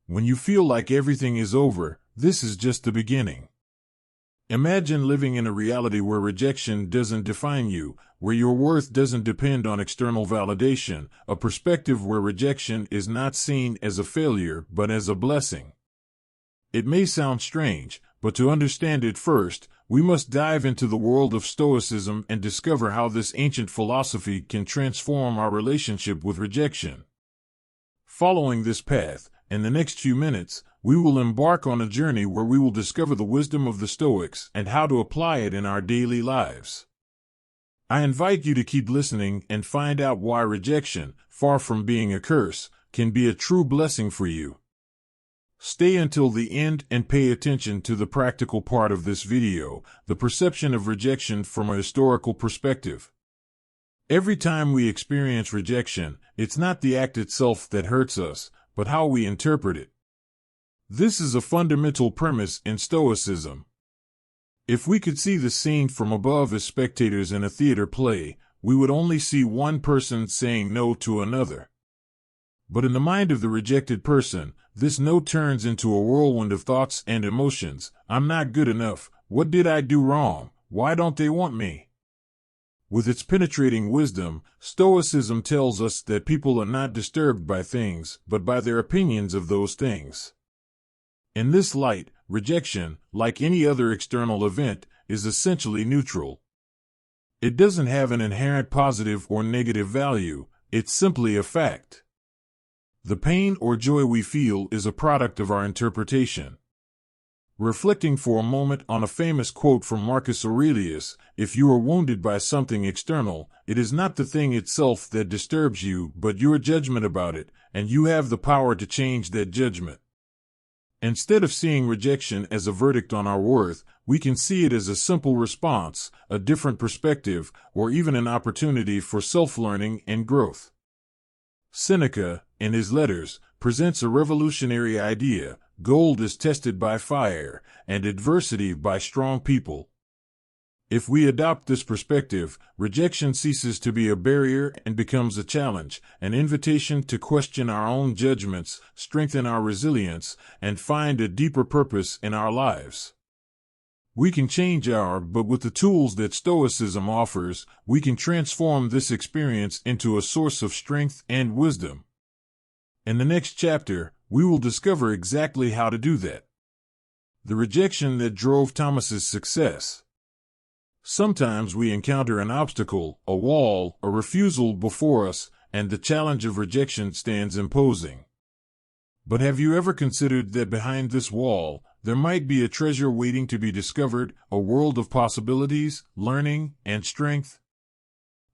When you feel like everything is over, this is just the beginning. Imagine living in a reality where rejection doesn't define you, where your worth doesn't depend on external validation, a perspective where rejection is not seen as a failure but as a blessing. It may sound strange, but to understand it first, we must dive into the world of Stoicism and discover how this ancient philosophy can transform our relationship with rejection. Following this path, in the next few minutes, we will embark on a journey where we will discover the wisdom of the Stoics and how to apply it in our daily lives. I invite you to keep listening and find out why rejection, far from being a curse, can be a true blessing for you. Stay until the end and pay attention to the practical part of this video, the perception of rejection from a historical perspective. Every time we experience rejection, it's not the act itself that hurts us, but how we interpret it. This is a fundamental premise in Stoicism. If we could see the scene from above as spectators in a theater play, we would only see one person saying no to another. But in the mind of the rejected person, this no turns into a whirlwind of thoughts and emotions. I'm not good enough. What did I do wrong? Why don't they want me? With its penetrating wisdom, Stoicism tells us that people are not disturbed by things, but by their opinions of those things. In this light, rejection, like any other external event, is essentially neutral. It doesn't have an inherent positive or negative value, it's simply a fact. The pain or joy we feel is a product of our interpretation. Reflecting for a moment on a famous quote from Marcus Aurelius, if you are wounded by something external, it is not the thing itself that disturbs you, but your judgment about it, and you have the power to change that judgment. Instead of seeing rejection as a verdict on our worth, we can see it as a simple response, a different perspective, or even an opportunity for self-learning and growth. Seneca, in his letters, presents a revolutionary idea: gold is tested by fire, and adversity by strong people. If we adopt this perspective, rejection ceases to be a barrier and becomes a challenge, an invitation to question our own judgments, strengthen our resilience, and find a deeper purpose in our lives. We can change but with the tools that Stoicism offers, we can transform this experience into a source of strength and wisdom. In the next chapter, we will discover exactly how to do that. The rejection that drove Thomas's success. Sometimes we encounter an obstacle, a wall, a refusal before us, and the challenge of rejection stands imposing. But have you ever considered that behind this wall, there might be a treasure waiting to be discovered, a world of possibilities, learning, and strength?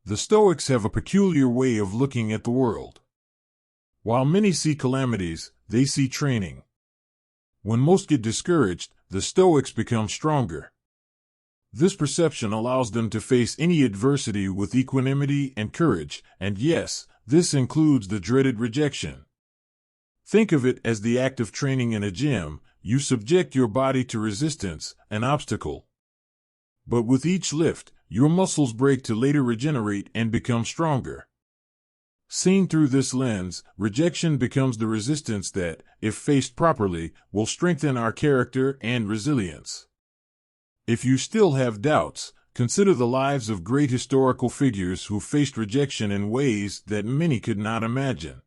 The Stoics have a peculiar way of looking at the world. While many see calamities, they see training. When most get discouraged, the Stoics become stronger. This perception allows them to face any adversity with equanimity and courage, and yes, this includes the dreaded rejection. Think of it as the act of training in a gym. You subject your body to resistance, an obstacle. But with each lift, your muscles break to later regenerate and become stronger. Seen through this lens, rejection becomes the resistance that, if faced properly, will strengthen our character and resilience. If you still have doubts, consider the lives of great historical figures who faced rejection in ways that many could not imagine.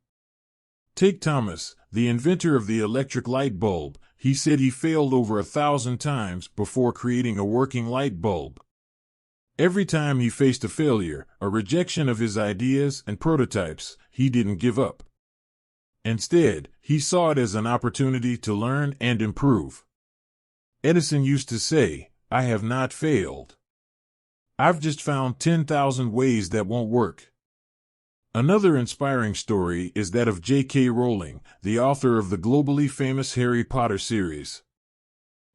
Take Thomas, the inventor of the electric light bulb. He said he failed over 1,000 times before creating a working light bulb. Every time he faced a failure, a rejection of his ideas and prototypes, he didn't give up. Instead, he saw it as an opportunity to learn and improve. Edison used to say, "I have not failed. I've just found 10,000 ways that won't work." Another inspiring story is that of J.K. Rowling, the author of the globally famous Harry Potter series.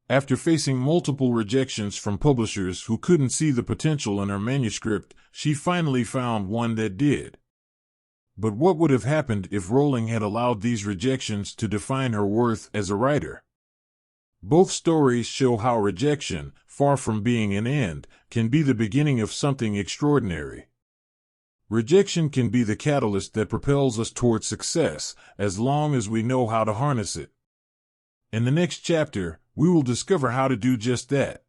After facing multiple rejections from publishers who couldn't see the potential in her manuscript, she finally found one that did. But what would have happened if Rowling had allowed these rejections to define her worth as a writer? Both stories show how rejection, far from being an end, can be the beginning of something extraordinary. Rejection can be the catalyst that propels us toward success, as long as we know how to harness it. In the next chapter, we will discover how to do just that.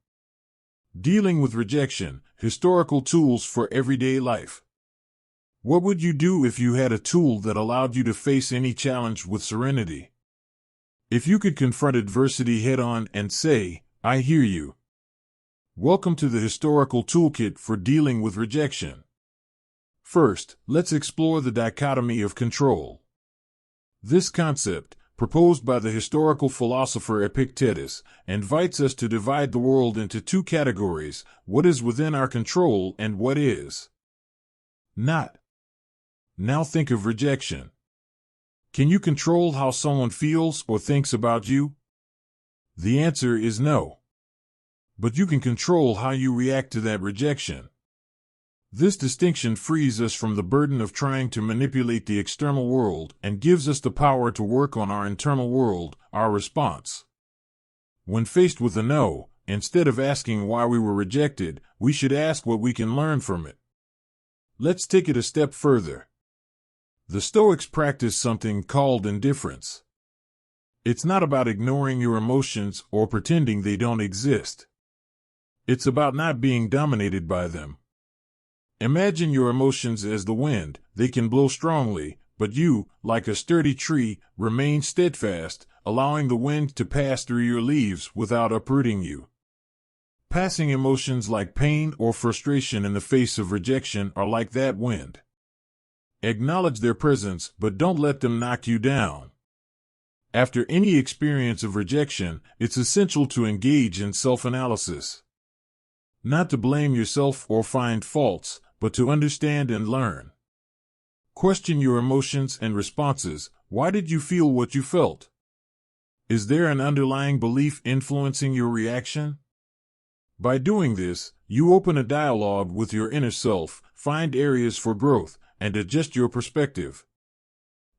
Dealing with rejection, historical tools for everyday life. What would you do if you had a tool that allowed you to face any challenge with serenity? If you could confront adversity head-on and say, "I hear you." Welcome to the historical toolkit for dealing with rejection. First, let's explore the dichotomy of control. This concept, proposed by the historical philosopher Epictetus, invites us to divide the world into two categories: what is within our control and what is not. Now think of rejection. Can you control how someone feels or thinks about you? The answer is no. But you can control how you react to that rejection. This distinction frees us from the burden of trying to manipulate the external world and gives us the power to work on our internal world, our response. When faced with a no, instead of asking why we were rejected, we should ask what we can learn from it. Let's take it a step further. The Stoics practice something called indifference. It's not about ignoring your emotions or pretending they don't exist. It's about not being dominated by them. Imagine your emotions as the wind. They can blow strongly, but you, like a sturdy tree, remain steadfast, allowing the wind to pass through your leaves without uprooting you. Passing emotions like pain or frustration in the face of rejection are like that wind. Acknowledge their presence, but don't let them knock you down. After any experience of rejection, it's essential to engage in self-analysis. Not to blame yourself or find faults, but to understand and learn. Question your emotions and responses. Why did you feel what you felt? Is there an underlying belief influencing your reaction? By doing this, you open a dialogue with your inner self, find areas for growth, and adjust your perspective.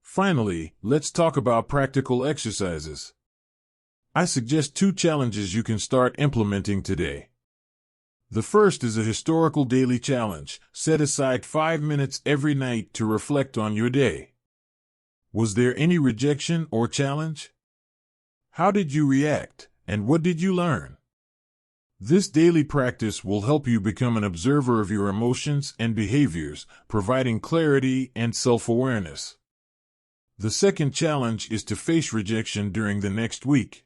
Finally, let's talk about practical exercises. I suggest 2 challenges you can start implementing today. The first is a historical daily challenge. Set aside 5 minutes every night to reflect on your day. Was there any rejection or challenge? How did you react, and what did you learn? This daily practice will help you become an observer of your emotions and behaviors, providing clarity and self-awareness. The second challenge is to face rejection during the next week.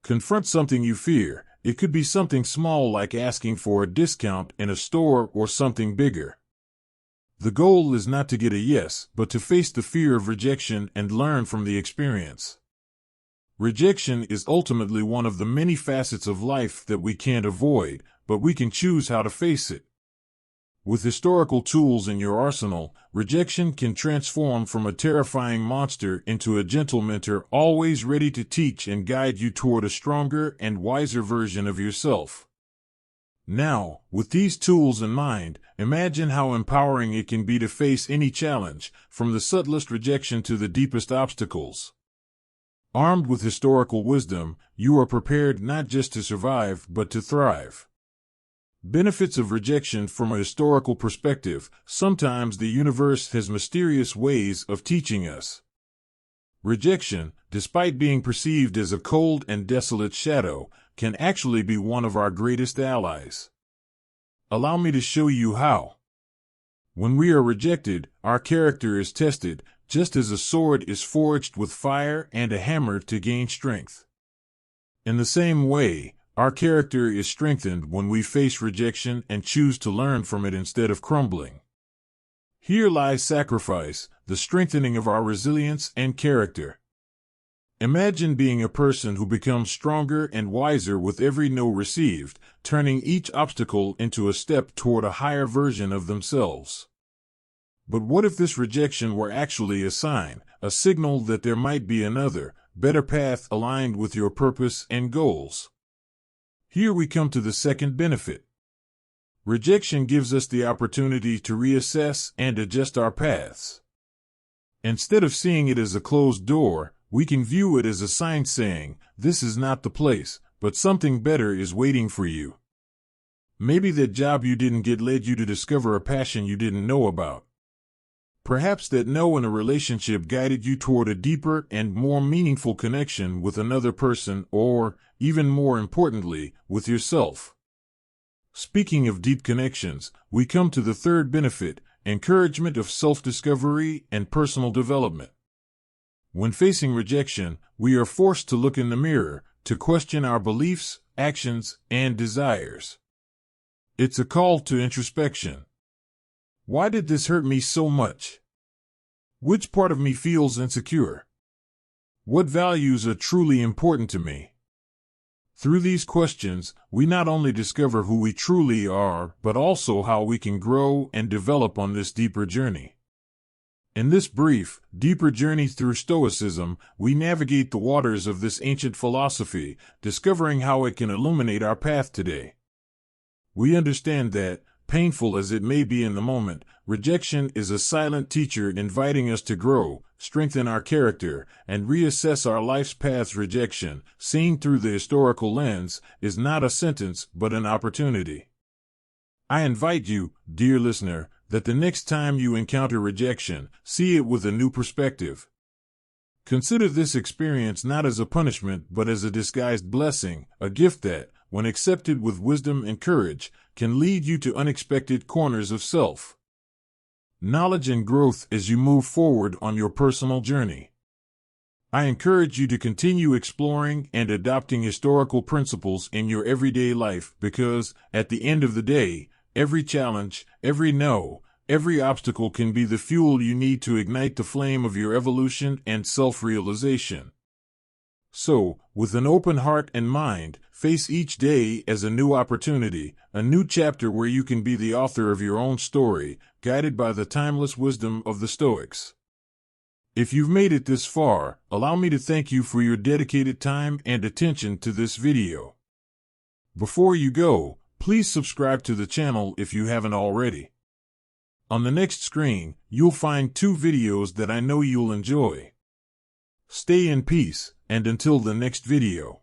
Confront something you fear. It could be something small like asking for a discount in a store or something bigger. The goal is not to get a yes, but to face the fear of rejection and learn from the experience. Rejection is ultimately one of the many facets of life that we can't avoid, but we can choose how to face it. With historical tools in your arsenal, rejection can transform from a terrifying monster into a gentle mentor, always ready to teach and guide you toward a stronger and wiser version of yourself. Now, with these tools in mind, imagine how empowering it can be to face any challenge, from the subtlest rejection to the deepest obstacles. Armed with historical wisdom, you are prepared not just to survive, but to thrive. Benefits of rejection from a historical perspective. Sometimes the universe has mysterious ways of teaching us. Rejection, despite being perceived as a cold and desolate shadow, can actually be one of our greatest allies. Allow me to show you how. When we are rejected, our character is tested, just as a sword is forged with fire and a hammer to gain strength. In the same way, our character is strengthened when we face rejection and choose to learn from it instead of crumbling. Here lies sacrifice, the strengthening of our resilience and character. Imagine being a person who becomes stronger and wiser with every no received, turning each obstacle into a step toward a higher version of themselves. But what if this rejection were actually a sign, a signal that there might be another, better path aligned with your purpose and goals? Here we come to the second benefit. Rejection gives us the opportunity to reassess and adjust our paths. Instead of seeing it as a closed door, we can view it as a sign saying, "This is not the place, but something better is waiting for you." Maybe that job you didn't get led you to discover a passion you didn't know about. Perhaps that no in a relationship guided you toward a deeper and more meaningful connection with another person or, even more importantly, with yourself. Speaking of deep connections, we come to the third benefit, encouragement of self-discovery and personal development. When facing rejection, we are forced to look in the mirror, to question our beliefs, actions, and desires. It's a call to introspection. Why did this hurt me so much? Which part of me feels insecure? What values are truly important to me? Through these questions, we not only discover who we truly are, but also how we can grow and develop on this deeper journey. In this brief, deeper journey through Stoicism, we navigate the waters of this ancient philosophy, discovering how it can illuminate our path today. We understand that, painful as it may be in the moment, rejection is a silent teacher inviting us to grow, strengthen our character, and reassess our life's paths. Rejection, seen through the historical lens, is not a sentence but an opportunity. I invite you, dear listener, that the next time you encounter rejection, see it with a new perspective. Consider this experience not as a punishment but as a disguised blessing, a gift that, when accepted with wisdom and courage, can lead you to unexpected corners of self knowledge and growth as you move forward on your personal journey. I encourage you to continue exploring and adopting historical principles in your everyday life because, at the end of the day, every challenge, every no, every obstacle can be the fuel you need to ignite the flame of your evolution and self-realization. So, with an open heart and mind, face each day as a new opportunity, a new chapter where you can be the author of your own story, guided by the timeless wisdom of the Stoics. If you've made it this far, allow me to thank you for your dedicated time and attention to this video. Before you go, please subscribe to the channel if you haven't already. On the next screen, you'll find 2 videos that I know you'll enjoy. Stay in peace, and until the next video.